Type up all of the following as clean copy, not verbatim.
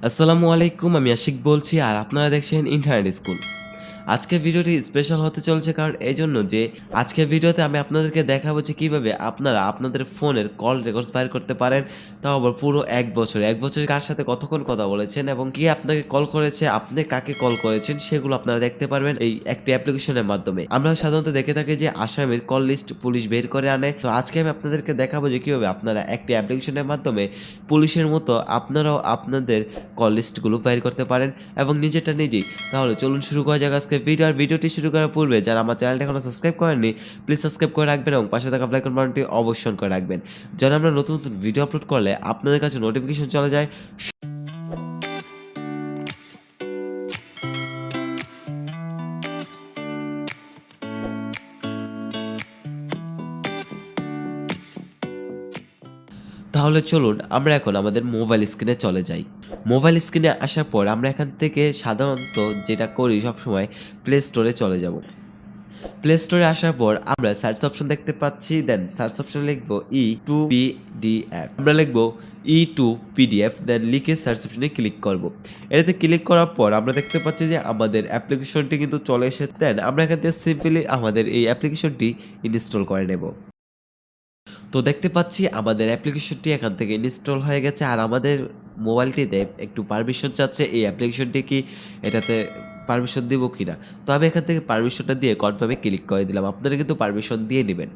আসসালামু আলাইকুম, আমি আশিক বলছি আর আপনারা দেখছেন ইন্টারনেট স্কুল। আজকের ভিডিওটি স্পেশাল হতে চলেছে কারণ এইজন্য যে আজকের ভিডিওতে আমি আপনাদেরকে দেখাবো যে কিভাবে আপনারা আপনাদের ফোনের কল রেকর্ডস বাইর করতে পারেন, তাও আবার পুরো ১ বছর। ১ বছরে কার সাথে কতক্ষণ কথা বলেছেন এবং কে আপনাকে কল করেছে, আপনি কাকে কল করেছেন সেগুলো আপনারা দেখতে পারবেন এই একটি অ্যাপ্লিকেশনের মাধ্যমে। আমরা সাধারণত দেখে থাকি যে আসামির কল লিস্ট পুলিশ বের করে আনে। তো আজকে আমি আপনাদেরকে দেখাবো যে কিভাবে আপনারা একটি অ্যাপ্লিকেশনের মাধ্যমে পুলিশের মতো আপনারাও আপনাদের কল লিস্টগুলো বাইর করতে পারেন এবং নিজেরটা নিজেই। তাহলে চলুন শুরু করা যাক আজকে ভিডিও। আর ভিডিওটি শুরু করার পূর্বে যারা আমার চ্যানেলটা এখনো সাবস্ক্রাইব করেননি, প্লিজ সাবস্ক্রাইব করে রাখবেন এবং পাশে থাকা বেল আইকন বাটনটি অবশ্যই অন করে রাখবেন, যেন আমরা নতুন নতুন ভিডিও আপলোড করলে আপনাদের কাছে নোটিফিকেশন চলে যায়। তাহলে চলুন আমরা এখন আমাদের মোবাইল স্ক্রিনে চলে যাই। মোবাইল স্ক্রিনে আসার পর আমরা এখান থেকে সাধারণত যেটা করি সবসময় প্লে স্টোরে চলে যাব। প্লে স্টোরে আসার পর আমরা সার্চ অপশন দেখতে পাচ্ছি, দেন সার্চ অপশনে লিখব E2PDF। আমরা লিখব E2PDF, দেন লিখে সার্চ অপশনে ক্লিক করব। এটাতে ক্লিক করার পর আমরা দেখতে পাচ্ছি যে আমাদের অ্যাপ্লিকেশনটি কিন্তু চলে এসেছে। দেন আমরা এখান থেকে সিম্পলি আমাদের এই অ্যাপ্লিকেশনটি ইনস্টল করে নেব। তো দেখতে পাচ্ছি আমাদের অ্যাপ্লিকেশনটি এখান থেকে ইনস্টল হয়ে গেছে আর আমাদের মোবাইলটিতে একটু পারমিশন চাচ্ছে এই অ্যাপ্লিকেশনটি কি এটাতে পারমিশন দিব কিনা। তো আমি এখান থেকে পারমিশনটা দিয়ে কনফার্মে ক্লিক করে দিলাম। আপনারা কিন্তু পারমিশন দিয়ে নেবেন।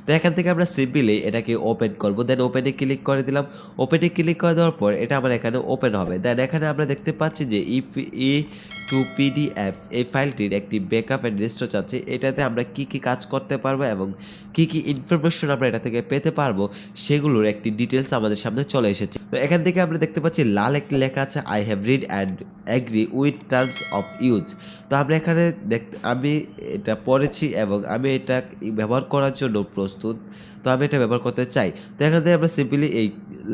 তো এখান থেকে আমরা সিম্পলি এটাকে ওপেন করব, দেন ওপেনে ক্লিক করে দিলাম। ওপেনে ক্লিক করে দেওয়ার পর এটা আমার এখানে ওপেন হবে। দেন এখানে আমরা দেখতে পাচ্ছি যে E2PDF এই ফাইলটির একটি ব্যাকআপ অ্যান্ড রেস্টোর চাচ্ছে। এটাতে আমরা কি কি কাজ করতে পারবো এবং কি কি ইনফরমেশন আমরা এটা থেকে পেতে পারবো সেগুলোর একটি ডিটেলস আমাদের সামনে চলে এসেছে। তো এখান থেকে আমরা দেখতে পাচ্ছি লাল একটি লেখা আছে I have read and agree with terms of use. তো আমরা এখানে আমি এটা পড়েছি এবং আমি এটা ব্যবহার করার জন্য প্রস্তুত। তো আমি এটা ব্যবহার করতে চাই। তো এখান থেকে আমরা সিম্পলি এই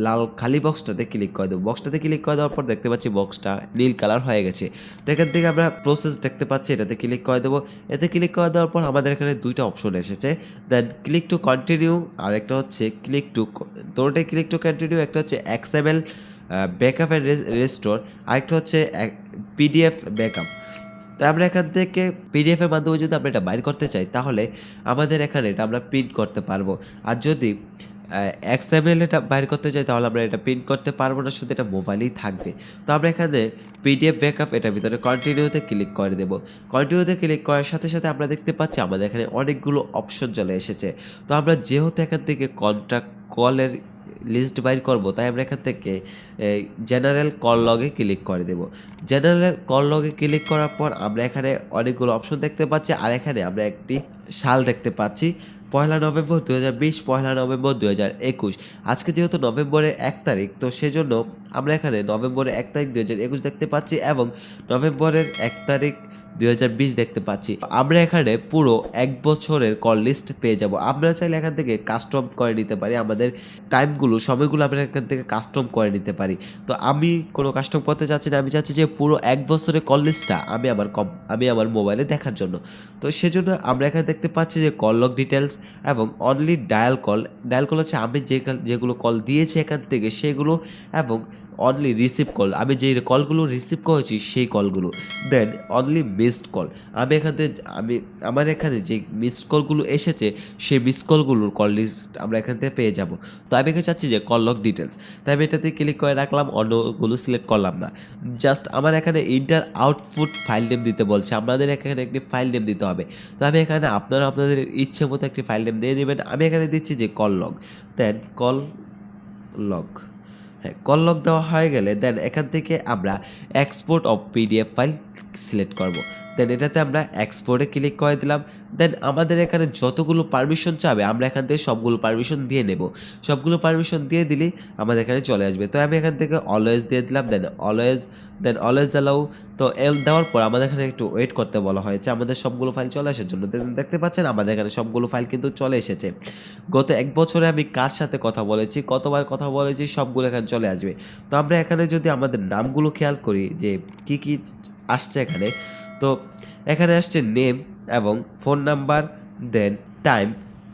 লাল খালি বক্সটাতে ক্লিক করে দেবো। বক্সটাতে ক্লিক করে দেওয়ার পর দেখতে পাচ্ছি বক্সটা নীল কালার হয়ে গেছে। তো এখান থেকে আমরা প্রসেস দেখতে পাচ্ছি, এটাতে ক্লিক করে দেবো। এতে ক্লিক করে দেওয়ার পর আমাদের এখানে দুইটা অপশন এসেছে, দেন ক্লিক টু কন্টিনিউ আর একটা হচ্ছে ক্লিক টু, দুটোটাই ক্লিক টু কন্টিনিউ। একটা হচ্ছে XML ব্যাকআপ অ্যান্ড রেস্টোর, আরেকটা হচ্ছে PDF ব্যাকআপ। তো আমরা এখান থেকে PDF এর মাধ্যমে যদি আমরা এটা বাইর করতে চাই তাহলে আমাদের এখানে এটা আমরা প্রিন্ট করতে পারবো। আর যদি XML এটা বাইর করতে চাই তাহলে আমরা এটা প্রিন্ট করতে পারবো না, শুধু এটা মোবাইলেই থাকবে। তো আমরা এখানে PDF ব্যাকআপ এটার ভিতরে কন্টিনিউতে ক্লিক করে দেবো। কন্টিনিউতে ক্লিক করার সাথে সাথে আমরা দেখতে পাচ্ছি আমাদের এখানে অনেকগুলো অপশন চলে এসেছে। তো আমরা যেহেতু এখান থেকে কন্ট্যাক্ট কলের লিস্ট বাইর করব, তাই আমরা এখান থেকে জেনারেল কল লগে ক্লিক করে দেব। জেনারেল কল লগে ক্লিক করার পর আমরা এখানে অনেকগুলো অপশন দেখতে পাচ্ছি আর এখানে আমরা একটি সাল দেখতে পাচ্ছি, 1 নভেম্বর 2020, 1 নভেম্বর 2021। আজকে যেহেতু নভেম্বরের 1 তারিখ, তো সেজন্য আমরা এখানে নভেম্বরের 1 তারিখ 2021 দেখতে পাচ্ছি এবং নভেম্বরের 1 তারিখ 2020 দেখতে পাচ্ছি। আমরা এখানে পুরো 1 বছরের কল লিস্ট পেয়ে যাব। আমরা চাইলে এখান থেকে কাস্টম করে নিতে পারি, আমাদের টাইমগুলো সময়গুলো আমরা এখান থেকে কাস্টম করে নিতে পারি। তো আমি কোনো কাস্টম করতে চাচ্ছি না, আমি চাচ্ছি যে পুরো 1 বছরের কল লিস্টটা আমি আমার মোবাইলে দেখার জন্য। তো সেজন্য আমরা এখানে দেখতে পাচ্ছি যে কল লগ ডিটেলস এবং অনলি ডায়াল কল হচ্ছে আমি যেগুলো কল দিয়েছি এখান থেকে সেগুলো, এবং অনলি রিসিভ কল আমি যে কলগুলো রিসিভ করেছি সেই কলগুলো, দেন অনলি মিসড কল আমার এখানে যে মিসড কলগুলো এসেছে সেই মিসড কলগুলোর কল লিস্ট আমরা এখান থেকে পেয়ে যাব। তো আমি এখানে চাচ্ছি যে কল লগ ডিটেলস, তাই আমি এটাতে ক্লিক করে রাখলাম, অন্যগুলো সিলেক্ট করলাম না। জাস্ট আমার এখানে ইন্টার আউটপুট ফাইল নেম দিতে বলছে, আমাদের এখানে একটি ফাইল নেম দিতে হবে। তো আমি এখানে আপনারা আপনাদের ইচ্ছে মতো একটি ফাইল নেম দিয়ে নেবেন। আমি এখানে দিচ্ছি যে কল লগ, দেন কল লগ। কল লগ দেওয়া হয়ে গেলে দেন এখান থেকে আমরা export of PDF file select করব। দেন এটাতে আমরা এক্সপোর্টে ক্লিক করে দিলাম। দেন আমাদের এখানে যতগুলো পারমিশন চাবে আমরা এখান থেকে সবগুলো পারমিশন দিয়ে নেব। সবগুলো পারমিশন দিয়ে দিলেই আমাদের এখানে চলে আসবে। তো আমি এখান থেকে অলওয়েজ দিয়ে দিলাম, দেন অলওয়েজ অ্যালাউ। তো দেওয়ার পর আমাদের এখানে একটু ওয়েট করতে বলা হয়েছে আমাদের সবগুলো ফাইল চলে আসার জন্য। দেখতে পাচ্ছেন আমাদের এখানে সবগুলো ফাইল কিন্তু চলে এসেছে। গত 1 বছরে আমি কার সাথে কথা বলেছি, কতবার কথা বলেছি, সবগুলো এখানে চলে আসবে। তো আমরা এখানে যদি আমাদের নামগুলো খেয়াল করি যে কি কি আসছে এখানে, তো এখানে আসছে নেম এবং ফোন নাম্বার, দেন টাইম,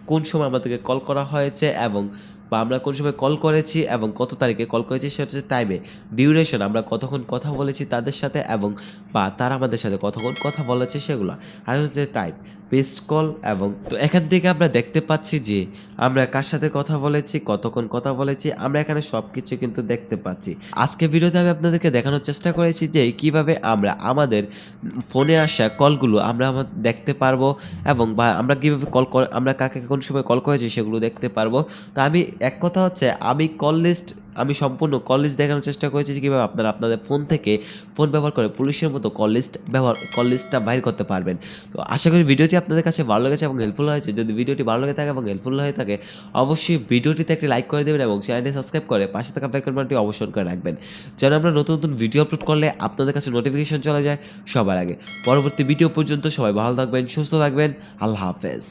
কোন সময় আমাদেরকে কল করা হয়েছে এবং বা আমরা কোন সময় কল করেছি এবং কত তারিখে কল করেছি সেটা হচ্ছে টাইমে, ডিউরেশন আমরা কতক্ষণ কথা বলেছি তাদের সাথে এবং বা তারা আমাদের সাথে কতক্ষণ কথা বলেছে সেগুলো, আর হচ্ছে টাইম পেস্ট কল। এবং তো এখান থেকে আমরা দেখতে পাচ্ছি যে আমরা কার সাথে কথা বলেছি, কতক্ষণ কথা বলেছি, আমরা এখানে সব কিছু কিন্তু দেখতে পাচ্ছি। আজকে ভিডিওতে আমি আপনাদেরকে দেখানোর চেষ্টা করেছি যে কিভাবে আমরা আমাদের ফোনে আসা কলগুলো আমরা দেখতে পারবো এবং বা আমরা কীভাবে আমরা কাকে কোন সময় কল করেছি সেগুলো দেখতে পারবো। তো আমি এক কথা হচ্ছে আমি সম্পূর্ণ কল লিস্ট দেখানোর চেষ্টা করেছি যে কীভাবে আপনারা আপনাদের ফোন থেকে ফোন ব্যবহার করে পুলিশের মতো কল লিস্টটা বাইর করতে পারবেন। তো আশা করি ভিডিওটি আপনাদের কাছে ভালো লেগেছে এবং হেল্পফুল হয়েছে। যদি ভিডিওটি ভালো লেগে থাকে এবং হেল্পফুল হয়ে থাকে অবশ্যই ভিডিওটিতে একটি লাইক করে দেবেন এবং চ্যানেলটি সাবস্ক্রাইব করে পাশে থাকা বেল বাটনটি অবশ্যই করে রাখবেন, যেন আমরা নতুন নতুন ভিডিও আপলোড করলে আপনাদের কাছে নোটিফিকেশন চলে যায় সবার আগে। পরবর্তী ভিডিও পর্যন্ত সবাই ভালো থাকবেন, সুস্থ থাকবেন। আল্লাহ হাফেজ।